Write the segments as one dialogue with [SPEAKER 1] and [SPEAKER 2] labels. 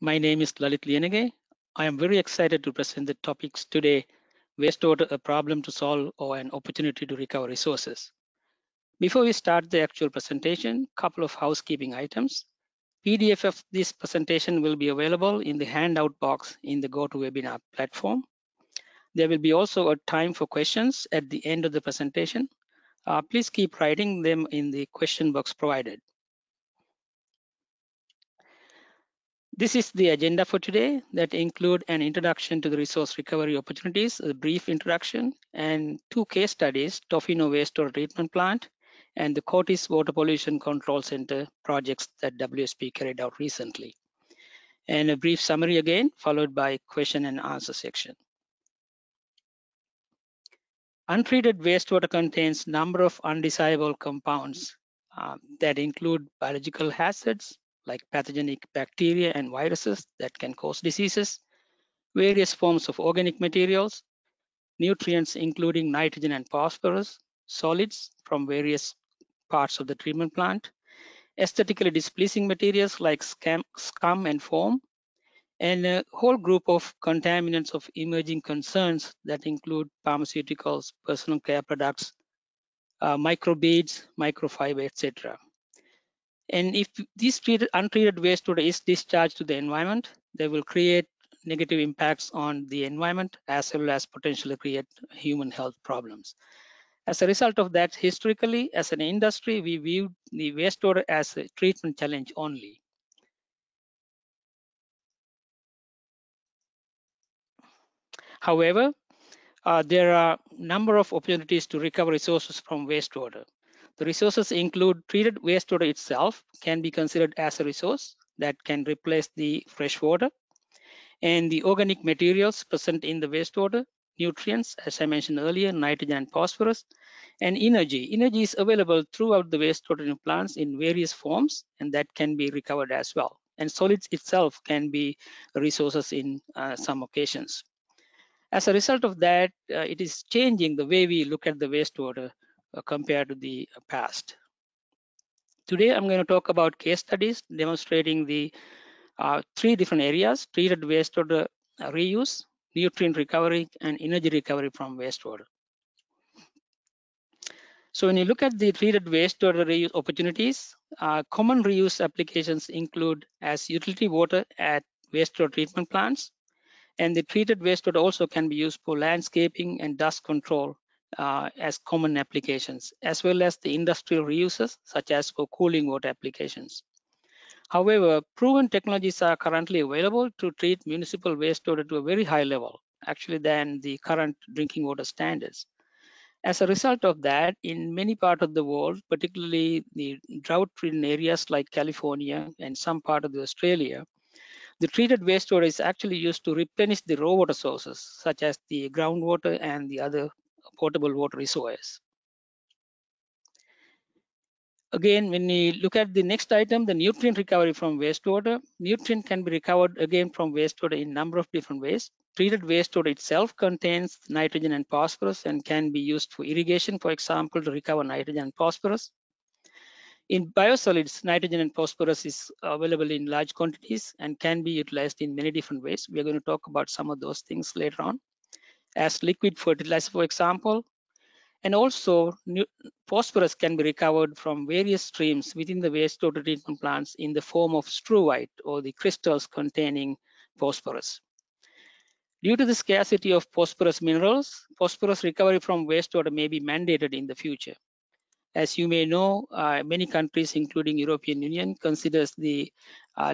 [SPEAKER 1] My name is Lalith Liyanage. I am very excited to present the topics today: wastewater, a problem to solve or an opportunity to recover resources. Before we start the actual presentation, couple of housekeeping items. PDF of this presentation will be available in the handout box in the GoToWebinar platform. There will be also a time for questions at the end of the presentation. Please keep writing them in the question box provided. This is the agenda for today that include an introduction to the resource recovery opportunities, a brief introduction, and two case studies, Tofino Wastewater Treatment Plant and the Cortis Water Pollution Control Center projects that WSP carried out recently. And a brief summary again, followed by question and answer section. Untreated wastewater contains number of undesirable compounds that include biological hazards, like pathogenic bacteria and viruses that can cause diseases, various forms of organic materials, nutrients including nitrogen and phosphorus, solids from various parts of the treatment plant, aesthetically displeasing materials like scum and foam, and a whole group of contaminants of emerging concerns that include pharmaceuticals, personal care products, microbeads, microfiber, etc. And if this untreated wastewater is discharged to the environment, they will create negative impacts on the environment as well as potentially create human health problems. As a result of that, historically, as an industry, we viewed the wastewater as a treatment challenge only. However, there are a number of opportunities to recover resources from wastewater. The resources include treated wastewater itself can be considered as a resource that can replace the fresh water, and the organic materials present in the wastewater, nutrients, as I mentioned earlier, nitrogen and phosphorus, and energy. Energy is available throughout the wastewater plants in various forms, and that can be recovered as well. And solids itself can be resources in some occasions. As a result of that, it is changing the way we look at the wastewater compared to the past. Today, I'm going to talk about case studies demonstrating the three different areas: treated wastewater reuse, nutrient recovery, and energy recovery from wastewater. So when you look at the treated wastewater reuse opportunities, common reuse applications include as utility water at wastewater treatment plants, and the treated wastewater also can be used for landscaping and dust control as common applications, as well as the industrial reuses such as for cooling water applications. However, proven technologies are currently available to treat municipal wastewater to a very high level, actually than the current drinking water standards. As a result of that, in many parts of the world, particularly the drought-ridden areas like California and some part of Australia, the treated wastewater is actually used to replenish the raw water sources, such as the groundwater and the other potable water reservoirs. Again, when we look at the next item, the nutrient recovery from wastewater, nutrient can be recovered again from wastewater in a number of different ways. Treated wastewater itself contains nitrogen and phosphorus and can be used for irrigation, for example, to recover nitrogen and phosphorus. In biosolids, nitrogen and phosphorus is available in large quantities and can be utilized in many different ways. We are going to talk about some of those things later on. As liquid fertilizer, for example, and also phosphorus can be recovered from various streams within the wastewater treatment plants in the form of struvite or the crystals containing phosphorus. Due to the scarcity of phosphorus minerals, phosphorus recovery from wastewater may be mandated in the future. As you may know, many countries, including European Union, considers the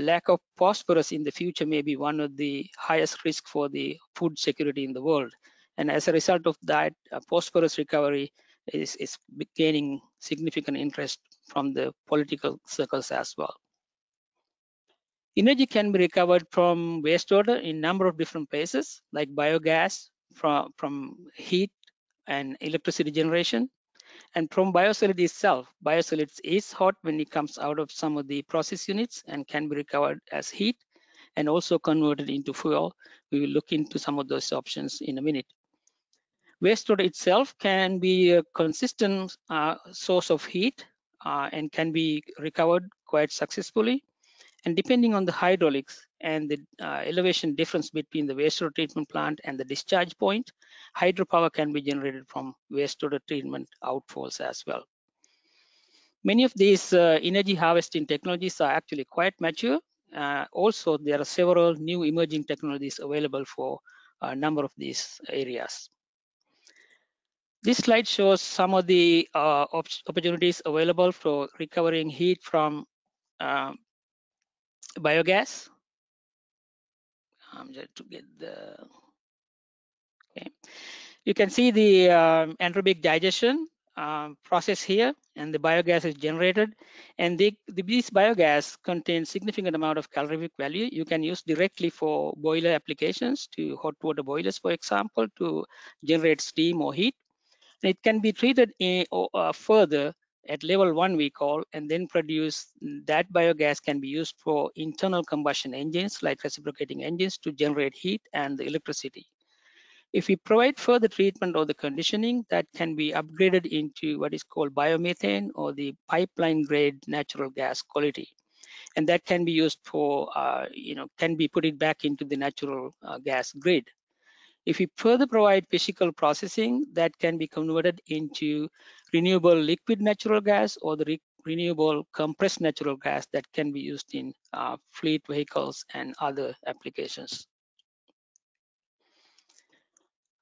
[SPEAKER 1] lack of phosphorus in the future may be one of the highest risks for the food security in the world. And as a result of that, phosphorus recovery is gaining significant interest from the political circles as well. Energy can be recovered from wastewater in a number of different places, like biogas from heat and electricity generation. And from biosolid itself, biosolids is hot when it comes out of some of the process units and can be recovered as heat and also converted into fuel. We will look into some of those options in a minute. Wastewater itself can be a consistent source of heat and can be recovered quite successfully. And depending on the hydraulics and the elevation difference between the wastewater treatment plant and the discharge point, hydropower can be generated from wastewater treatment outfalls as well. Many of these energy harvesting technologies are actually quite mature. Also, there are several new emerging technologies available for a number of these areas. This slide shows some of the opportunities available for recovering heat from biogas. Just to get the, okay. You can see the anaerobic digestion process here, and the biogas is generated. And these biogas contain significant amount of calorific value. You can use directly for boiler applications, to hot water boilers, for example, to generate steam or heat. And it can be treated further at level 1, we call, and then produce. That biogas can be used for internal combustion engines like reciprocating engines to generate heat and the electricity. If we provide further treatment or the conditioning, that can be upgraded into what is called biomethane, or the pipeline grade natural gas quality. And that can be used for, can be put it back into the natural gas grid. If we further provide physical processing, that can be converted into renewable liquid natural gas, or the renewable compressed natural gas that can be used in fleet vehicles and other applications.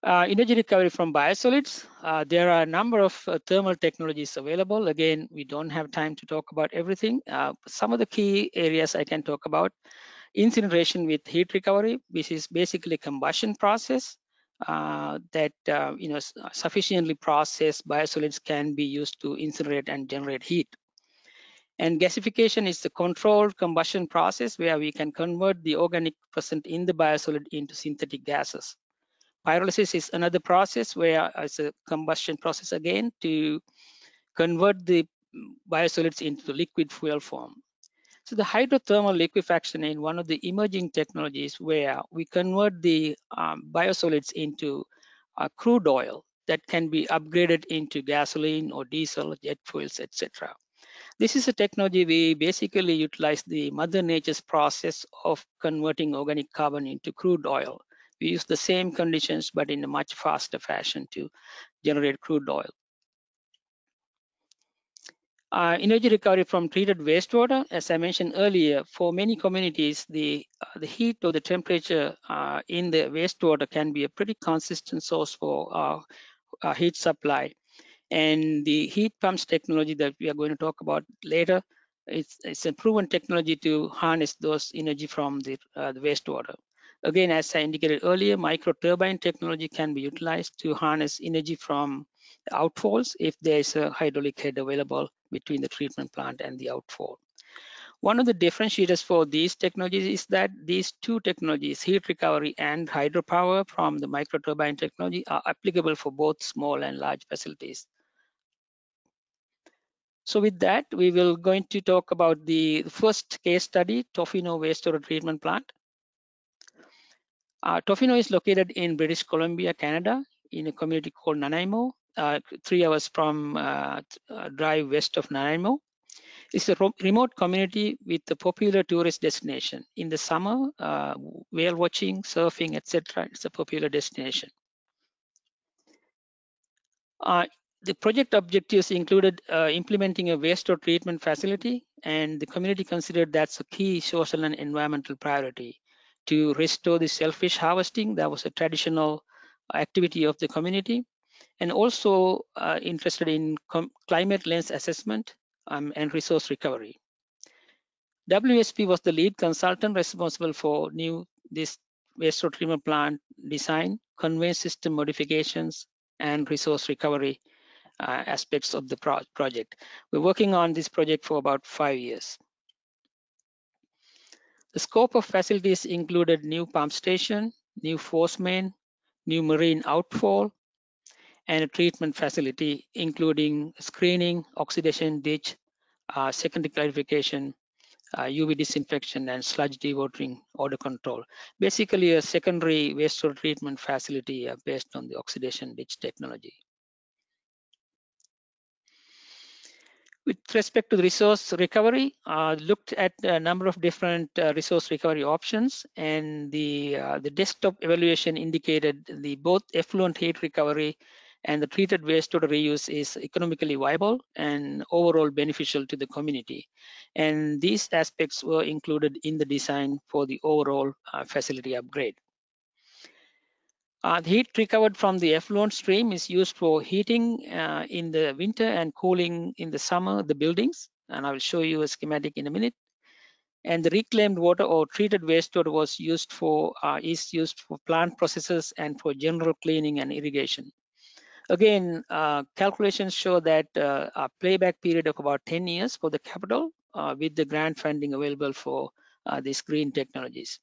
[SPEAKER 1] Energy recovery from biosolids. There are a number of thermal technologies available. Again, we don't have time to talk about everything. Some of the key areas I can talk about: incineration with heat recovery. This is basically a combustion process that sufficiently processed biosolids can be used to incinerate and generate heat. And gasification is the controlled combustion process where we can convert the organic present in the biosolid into synthetic gases. Pyrolysis is another process where it's a combustion process again to convert the biosolids into liquid fuel form. So the hydrothermal liquefaction is one of the emerging technologies where we convert the biosolids into crude oil that can be upgraded into gasoline or diesel, jet fuels, etc. This is a technology we basically utilize the Mother Nature's process of converting organic carbon into crude oil. We use the same conditions, but in a much faster fashion to generate crude oil. Energy recovery from treated wastewater, as I mentioned earlier, for many communities, the heat or the temperature in the wastewater can be a pretty consistent source for heat supply. And the heat pumps technology that we are going to talk about later, it's a proven technology to harness those energy from the wastewater. Again, as I indicated earlier, micro turbine technology can be utilized to harness energy from the outfalls if there is a hydraulic head available between the treatment plant and the outfall. One of the differentiators for these technologies is that these two technologies, heat recovery and hydropower from the micro turbine technology, are applicable for both small and large facilities. So with that, we will going to talk about the first case study, Tofino Wastewater Treatment Plant. Tofino is located in British Columbia, Canada, in a community called Nanaimo, 3 hours from drive west of Nanaimo. It's a remote community with a popular tourist destination. In the summer, whale watching, surfing, etc. It's a popular destination. The project objectives included implementing a wastewater treatment facility, and the community considered that's a key social and environmental priority. To restore the shellfish harvesting, that was a traditional activity of the community, and also interested in climate lens assessment and resource recovery. WSP was the lead consultant responsible for this wastewater treatment plant design, conveyance system modifications, and resource recovery aspects of the project. We're working on this project for about 5 years. The scope of facilities included new pump station, new force main, new marine outfall, and a treatment facility including screening, oxidation ditch, secondary clarification, UV disinfection, and sludge dewatering odor control. Basically a secondary wastewater treatment facility based on the oxidation ditch technology. With respect to the resource recovery, looked at a number of different resource recovery options, and the desktop evaluation indicated the both effluent heat recovery and the treated wastewater reuse is economically viable and overall beneficial to the community. And these aspects were included in the design for the overall facility upgrade. The heat recovered from the effluent stream is used for heating in the winter and cooling in the summer the buildings. And I will show you a schematic in a minute. And the reclaimed water or treated wastewater was used for is used for plant processes and for general cleaning and irrigation. Again, calculations show that a playback period of about 10 years for the capital with the grant funding available for these green technologies.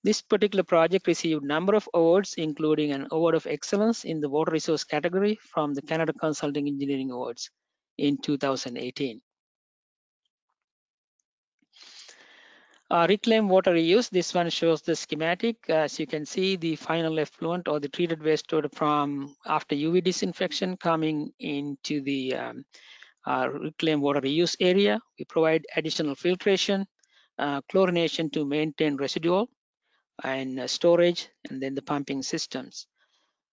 [SPEAKER 1] This particular project received a number of awards, including an Award of Excellence in the Water Resource category from the Canada Consulting Engineering Awards in 2018. Reclaimed water reuse, this one shows the schematic. As you can see, the final effluent or the treated wastewater from after UV disinfection coming into the reclaimed water reuse area. We provide additional filtration, chlorination to maintain residual, and storage, and then the pumping systems.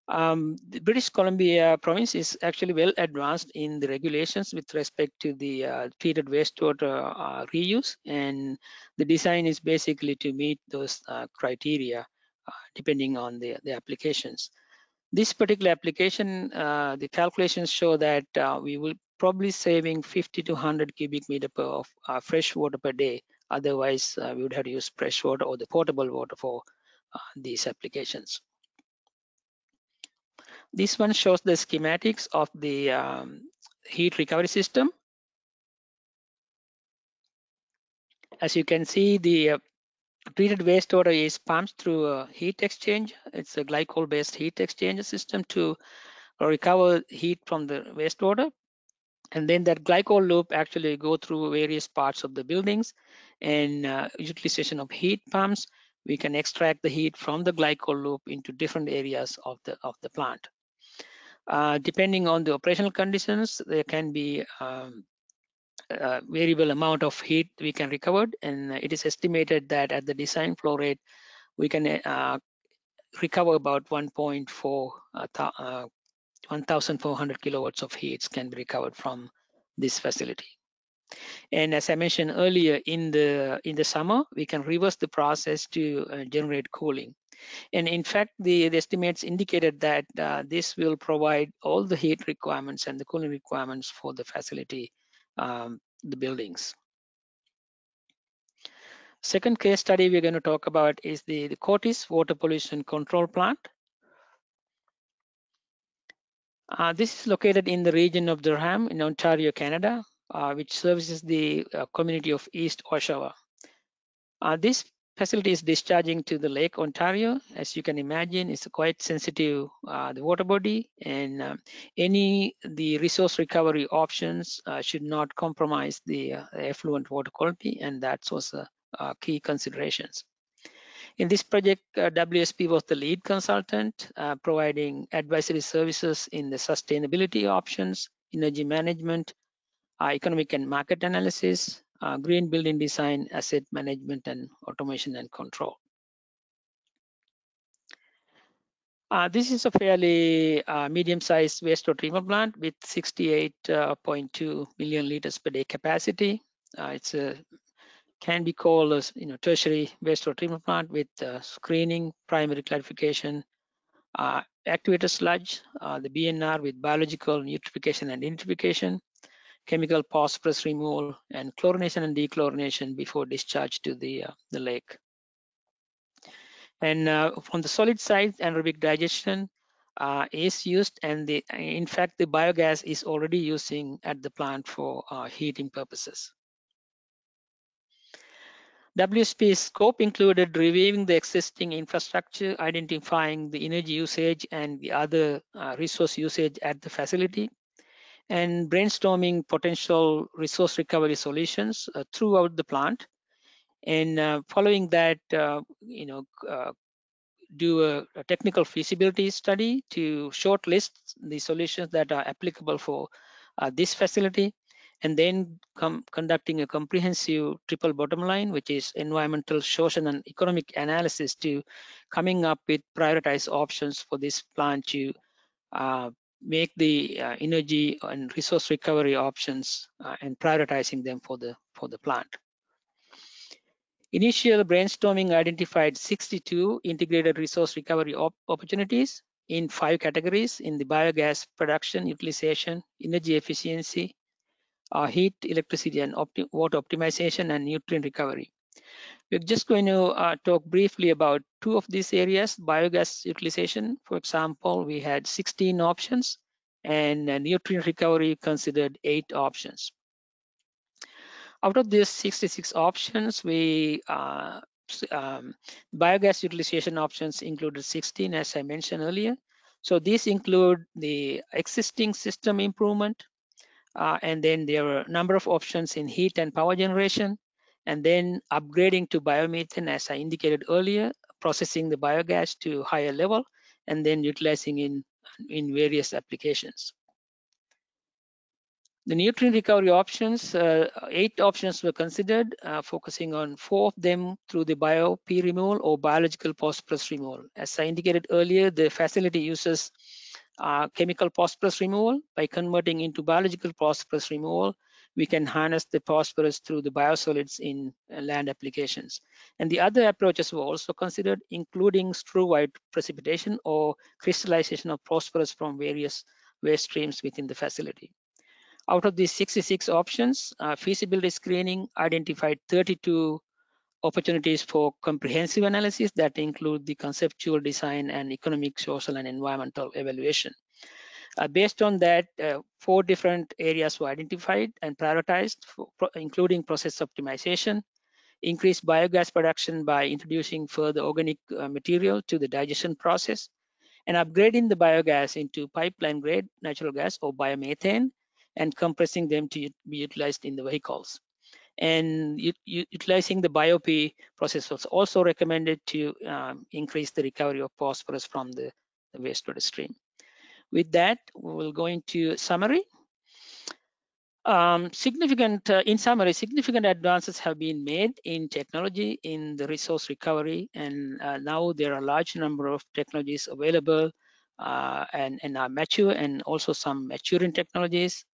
[SPEAKER 1] The British Columbia province is actually well advanced in the regulations with respect to the treated wastewater reuse, and the design is basically to meet those criteria depending on the applications. This particular application, the calculations show that we will probably saving 50 to 100 cubic meter of fresh water per day. Otherwise, we would have to use fresh water or the potable water for these applications. This one shows the schematics of the heat recovery system. As you can see, the treated wastewater is pumped through a heat exchange. It's a glycol-based heat exchange system to recover heat from the wastewater. And then that glycol loop actually go through various parts of the buildings, and utilization of heat pumps, we can extract the heat from the glycol loop into different areas of the plant. Depending on the operational conditions, there can be variable amount of heat we can recover, and it is estimated that at the design flow rate, we can recover about 1,400 kilowatts of heat can be recovered from this facility. And as I mentioned earlier, in the summer, we can reverse the process to generate cooling. And in fact, the estimates indicated that this will provide all the heat requirements and the cooling requirements for the facility, the buildings. Second case study we're going to talk about is the Cortis Water Pollution Control Plant. This is located in the region of Durham in Ontario, Canada, which services the community of East Oshawa. This facility is discharging to the Lake Ontario. As you can imagine, it's quite sensitive, the water body, and the resource recovery options should not compromise the effluent water quality, and that was key considerations. In this project, WSP was the lead consultant, providing advisory services in the sustainability options, energy management, economic and market analysis, green building design, asset management, and automation and control. This is a fairly medium-sized wastewater treatment plant with 68.2 million liters per day capacity. It's a can be called as tertiary wastewater treatment plant with screening, primary clarification, activator sludge, the BNR with biological nitrification and nitrification, chemical phosphorus removal, and chlorination and dechlorination before discharge to the lake. And from the solid side, anaerobic digestion is used, and in fact the biogas is already using at the plant for heating purposes. WSP's scope included reviewing the existing infrastructure, identifying the energy usage and the other resource usage at the facility, and brainstorming potential resource recovery solutions throughout the plant. And following that, do a technical feasibility study to shortlist the solutions that are applicable for this facility, and then conducting a comprehensive triple bottom line, which is environmental, social, and economic analysis to coming up with prioritized options for this plant to make the energy and resource recovery options and prioritizing them for the plant. Initial brainstorming identified 62 integrated resource recovery opportunities in 5 categories in the biogas production, utilization, energy efficiency, heat, electricity, and water optimization, and nutrient recovery. We're just going to talk briefly about 2 of these areas. Biogas utilization, for example, we had 16 options, and nutrient recovery considered 8 options. Out of these 66 options, biogas utilization options included 16, as I mentioned earlier. So these include the existing system improvement, and then there are a number of options in heat and power generation, and then upgrading to biomethane, as I indicated earlier, processing the biogas to higher level, and then utilizing in various applications. The nutrient recovery options, 8 options were considered, focusing on 4 of them through the bio-P removal or biological phosphorus removal. As I indicated earlier, the facility uses chemical phosphorus removal. By converting into biological phosphorus removal, we can harness the phosphorus through the biosolids in land applications. And the other approaches were also considered, including strew-wide precipitation or crystallization of phosphorus from various waste streams within the facility. Out of these 66 options, feasibility screening identified 32 opportunities for comprehensive analysis that include the conceptual design and economic, social, and environmental evaluation. Based on that, 4 different areas were identified and prioritized, including process optimization, increased biogas production by introducing further organic material to the digestion process, and upgrading the biogas into pipeline grade natural gas or biomethane, and compressing them to be utilized in the vehicles. And utilizing the bio-P process was also recommended to increase the recovery of phosphorus from the wastewater stream. With that, we will go into summary. In summary, significant advances have been made in technology in the resource recovery, and now there are a large number of technologies available and are mature, and also some maturing technologies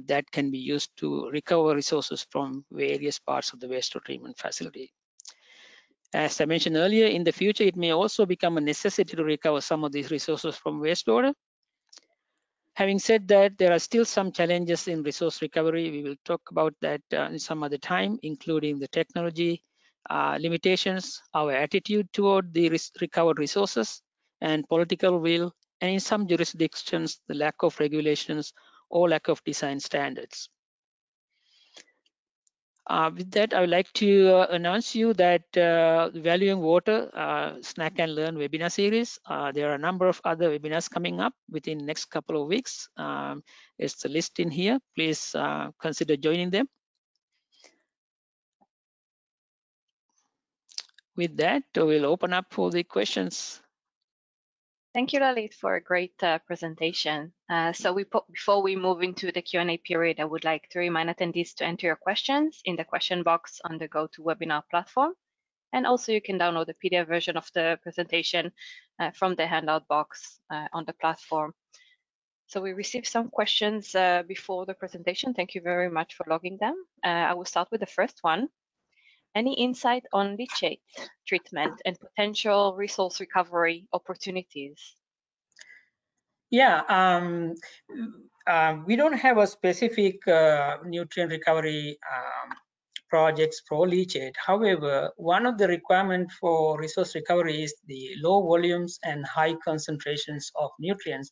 [SPEAKER 1] that can be used to recover resources from various parts of the wastewater treatment facility. As I mentioned earlier, in the future, it may also become a necessity to recover some of these resources from wastewater. Having said that, there are still some challenges in resource recovery. We will talk about that in some other time, including the technology limitations, our attitude toward the recovered resources, and political will, and in some jurisdictions, the lack of regulations or lack of design standards. With that, I would like to announce you that Valuing Water Snack and Learn webinar series. There are a number of other webinars coming up within the next couple of weeks. It's the list in here. Please consider joining them. With that, we'll open up for the questions.
[SPEAKER 2] Thank you, Lalith, for a great presentation. Before we move into the Q&A period, I would like to remind attendees to enter your questions in the question box on the GoToWebinar platform. And also you can download the PDF version of the presentation from the handout box on the platform. So we received some questions before the presentation. Thank you very much for logging them. I will start with the first one. Any insight on leachate treatment and potential resource recovery opportunities?
[SPEAKER 1] Yeah, we don't have a specific nutrient recovery projects for leachate. However, one of the requirements for resource recovery is the low volumes and high concentrations of nutrients,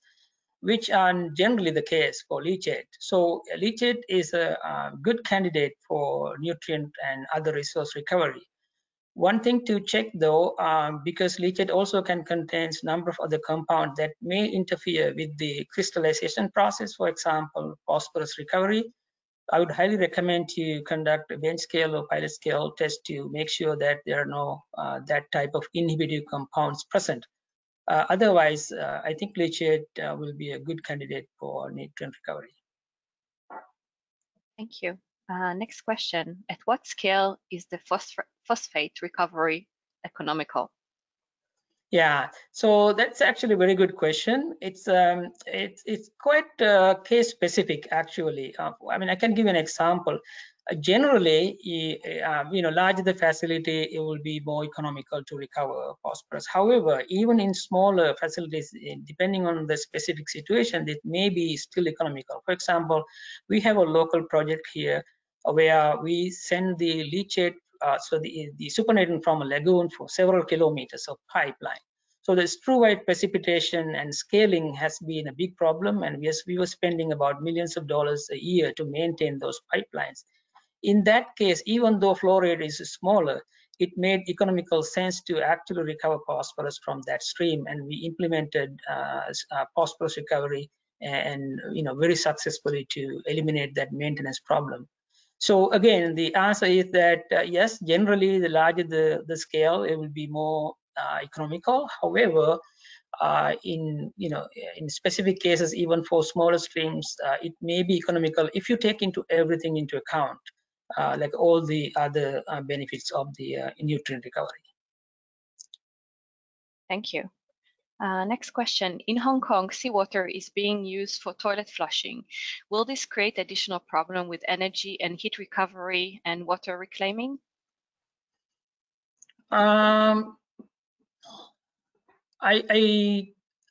[SPEAKER 1] which are generally the case for leachate. So leachate is a good candidate for nutrient and other resource recovery. One thing to check though, because leachate also can contain a number of other compounds that may interfere with the crystallization process, for example, phosphorus recovery. I would highly recommend to conduct a bench scale or pilot scale test to make sure that there are no that type of inhibitive compounds present. Otherwise, I think leachate will be a good candidate for nutrient recovery.
[SPEAKER 2] Thank you. Next question. At what scale is the phosphate recovery economical?
[SPEAKER 1] Yeah, so that's actually a very good question. It's quite case specific actually. I mean, I can give you an example. Generally, larger the facility, it will be more economical to recover phosphorus. However, even in smaller facilities, depending on the specific situation, it may be still economical. For example, we have a local project here where we send the leachate, so the supernatant from a lagoon for several kilometers of pipeline. So the screw-wide precipitation and scaling has been a big problem, and we were spending about millions of dollars a year to maintain those pipelines. In that case, even though flow rate is smaller, it made economical sense to actually recover phosphorus from that stream, and we implemented phosphorus recovery and very successfully to eliminate that maintenance problem. So again, the answer is that yes, generally the larger the scale, it will be more economical. However, in specific cases, even for smaller streams, it may be economical if you take everything into account, like all the other benefits of the nutrient recovery.
[SPEAKER 2] Thank you. Next question. In Hong Kong, seawater is being used for toilet flushing. Will this create additional problem with energy and heat recovery and water reclaiming?
[SPEAKER 1] I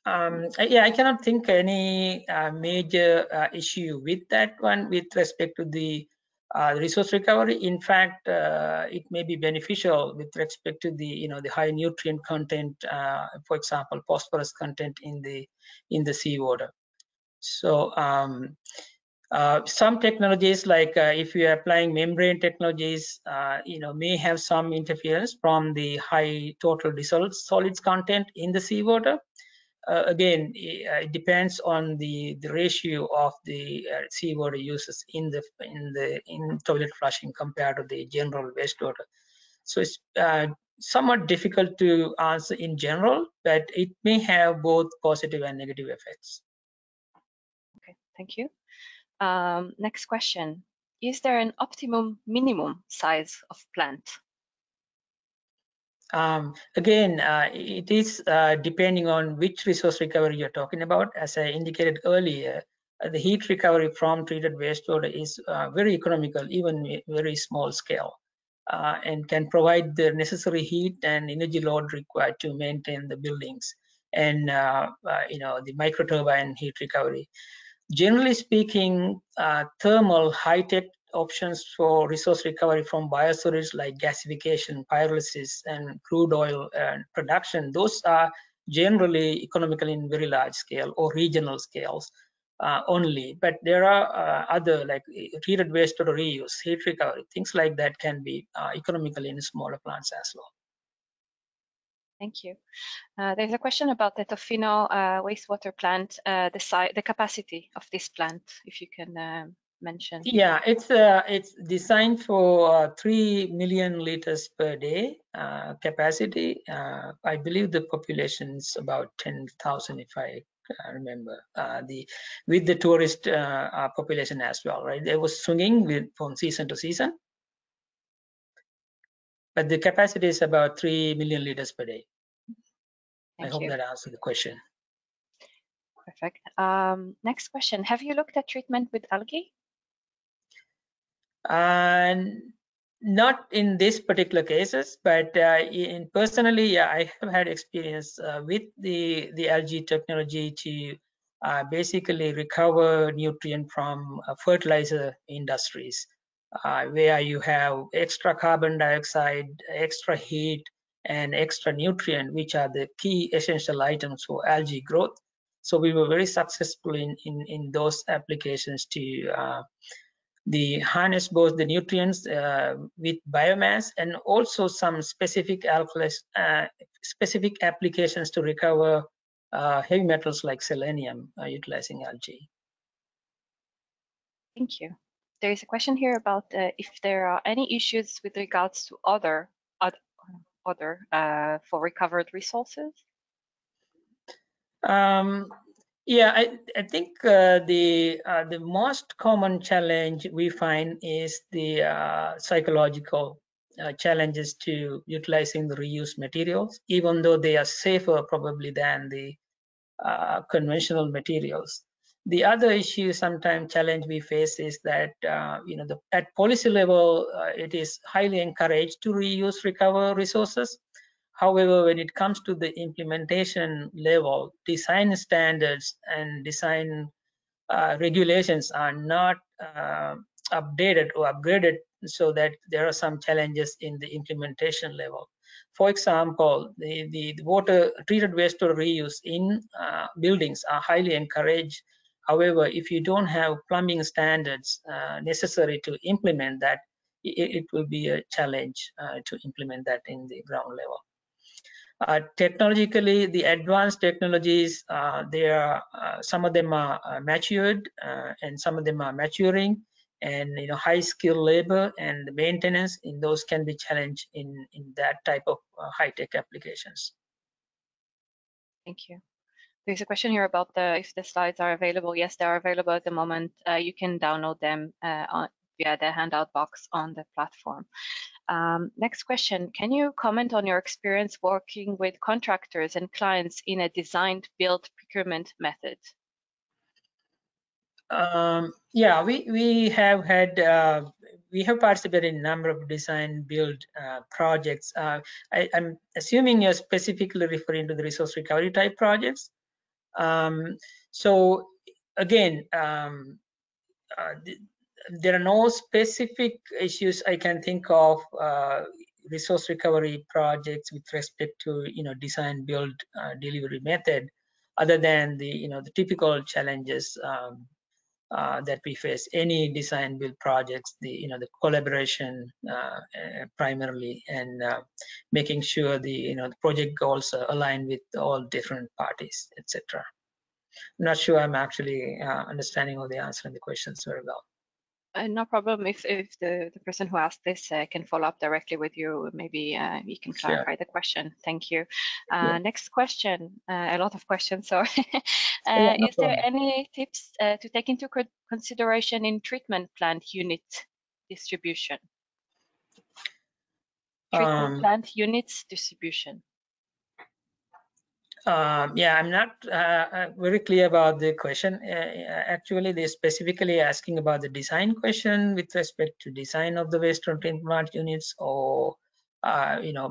[SPEAKER 1] cannot think any major issue with that one with respect to the resource recovery. In fact, it may be beneficial with respect to the high nutrient content, for example, phosphorus content in the seawater. So some technologies, like if you are applying membrane technologies, may have some interference from the high total dissolved solids content in the seawater. Again, it depends on the ratio of the seawater uses in toilet flushing compared to the general wastewater. So it's somewhat difficult to answer in general, but it may have both positive and negative effects.
[SPEAKER 2] Okay, thank you. Next question. Is there an optimum minimum size of plant?
[SPEAKER 1] Again, it is depending on which resource recovery you're talking about. As I indicated earlier, the heat recovery from treated wastewater is very economical, even very small scale, and can provide the necessary heat and energy load required to maintain the buildings and the microturbine heat recovery. Generally speaking, thermal high-tech options for resource recovery from biosolids like gasification, pyrolysis, and crude oil production, those are generally economical in very large scale or regional scales only. But there are other, like treated wastewater reuse, heat recovery, things like that can be economical in smaller plants as well.
[SPEAKER 2] Thank you. There's a question about the Tofino wastewater plant, the capacity of this plant, if you can mention.
[SPEAKER 1] Yeah, it's designed for 3 million liters per day capacity. I believe the population is about 10,000, if I remember. With the tourist population as well, right? They was swinging from season to season, but the capacity is about 3 million liters per day. I hope that answered the question.
[SPEAKER 2] Perfect. Next question. Have you looked at treatment with algae?
[SPEAKER 1] Not in this particular cases, but personally, yeah, I have had experience with the algae technology to basically recover nutrient from fertilizer industries, where you have extra carbon dioxide, extra heat, and extra nutrient, which are the key essential items for algae growth. So we were very successful in those applications to harness both the nutrients with biomass and also some specific specific applications to recover heavy metals like selenium utilizing algae.
[SPEAKER 2] Thank you. There is a question here about if there are any issues with regards to other for recovered resources.
[SPEAKER 1] Yeah, I think the most common challenge we find is the psychological challenges to utilizing the reused materials, even though they are safer probably than the conventional materials. The other issue, sometimes challenge we face is that at policy level, it is highly encouraged to reuse, recover resources. However, when it comes to the implementation level, design standards and design regulations are not updated or upgraded, so that there are some challenges in the implementation level. For example, the water treated wastewater reuse in buildings are highly encouraged. However, if you don't have plumbing standards necessary to implement that, it will be a challenge to implement that in the ground level. Technologically, the advanced technologies, they are some of them are matured, and some of them are maturing, and high skilled labor and the maintenance in those can be challenged in that type of high tech applications.
[SPEAKER 2] Thank you. There's a question here about if the slides are available. Yes, they are available at the moment. You can download them via the handout box on the platform. Next question, can you comment on your experience working with contractors and clients in a designed build procurement method?
[SPEAKER 1] Yeah, we have had we have participated in a number of design build projects. I'm assuming you're specifically referring to the resource recovery type projects. So again, there are no specific issues I can think of resource recovery projects with respect to design build delivery method, other than the typical challenges that we face any design build projects, the collaboration primarily, and making sure the project goals align with all different parties, etc. I'm not sure I'm actually understanding all the answer and the questions very well.
[SPEAKER 2] No problem. If the person who asked this can follow up directly with you, maybe you can clarify
[SPEAKER 1] Sure.
[SPEAKER 2] the question. Thank you.
[SPEAKER 1] Yeah.
[SPEAKER 2] Next question, a lot of questions, sorry.
[SPEAKER 1] Yeah, no
[SPEAKER 2] Is there
[SPEAKER 1] problem.
[SPEAKER 2] any tips to take into consideration in treatment plant unit distribution? Treatment plant units distribution.
[SPEAKER 1] Yeah, I'm not very clear about the question. Actually, they're specifically asking about the design question with respect to design of the wastewater treatment plant units, or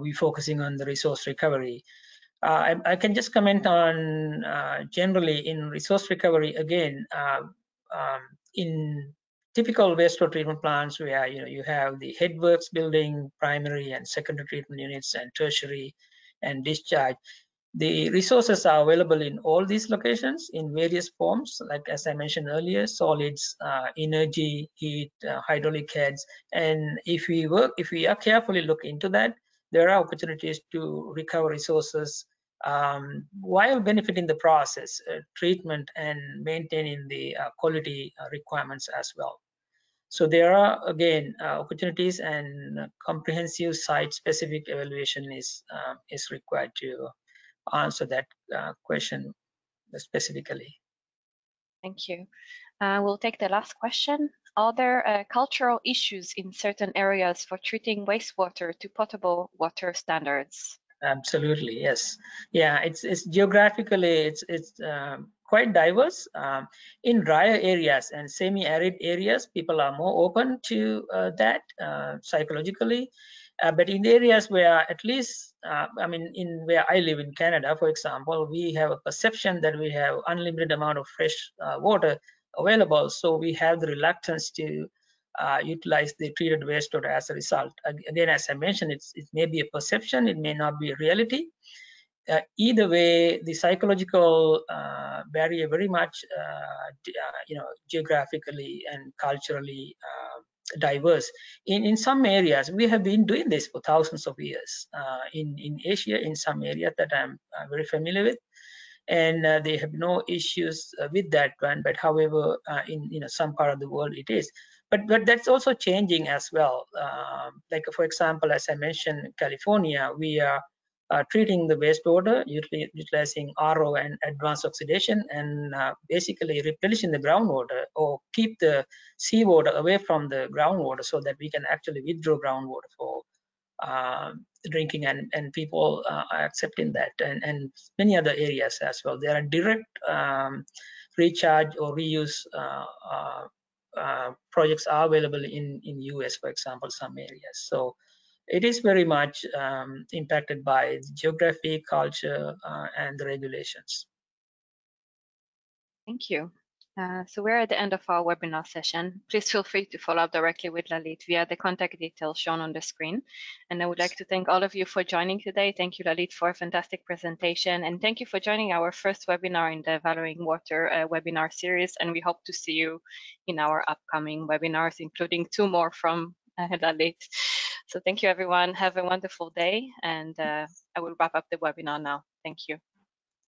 [SPEAKER 1] we focusing on the resource recovery. I can just comment on generally in resource recovery again. In typical wastewater treatment plants, where you have the headworks building, primary and secondary treatment units, and tertiary and discharge. The resources are available in all these locations in various forms, like as I mentioned earlier, solids, energy, heat, hydraulic heads. And if we are carefully look into that, there are opportunities to recover resources while benefiting the process, treatment, and maintaining the quality requirements as well. So there are, again, opportunities, and comprehensive site-specific evaluation is required to answer that question specifically.
[SPEAKER 2] Thank you. We'll take the last question. Are there cultural issues in certain areas for treating wastewater to potable water standards?
[SPEAKER 1] Absolutely, yes. Yeah, it's geographically it's quite diverse. In drier areas and semi-arid areas, people are more open to that psychologically. But in areas where, at least, I mean, in where I live in Canada, for example, we have a perception that we have unlimited amount of fresh water available, so we have the reluctance to utilize the treated wastewater as a result. Again, as I mentioned, it may be a perception, it may not be a reality. Either way, the psychological barrier very much, geographically and culturally diverse. In some areas, we have been doing this for thousands of years. In Asia, in some areas that I'm very familiar with, and they have no issues with that one. But however, in some part of the world, it is. But that's also changing as well. Like, for example, as I mentioned, California, we are treating the wastewater, utilizing RO and advanced oxidation, and basically replenishing the groundwater or keep the seawater away from the groundwater so that we can actually withdraw groundwater for drinking, and people are accepting that, and many other areas as well. There are direct recharge or reuse projects are available in US, for example, some areas. So it is very much impacted by geography, culture, and the regulations.
[SPEAKER 2] Thank you. So we're at the end of our webinar session. Please feel free to follow up directly with Lalith via the contact details shown on the screen. And I would like to thank all of you for joining today. Thank you, Lalith, for a fantastic presentation. And thank you for joining our first webinar in the Valuing Water webinar series. And we hope to see you in our upcoming webinars, including 2 more from Lalith. So thank you, everyone. Have a wonderful day. And I will wrap up the webinar now. Thank you.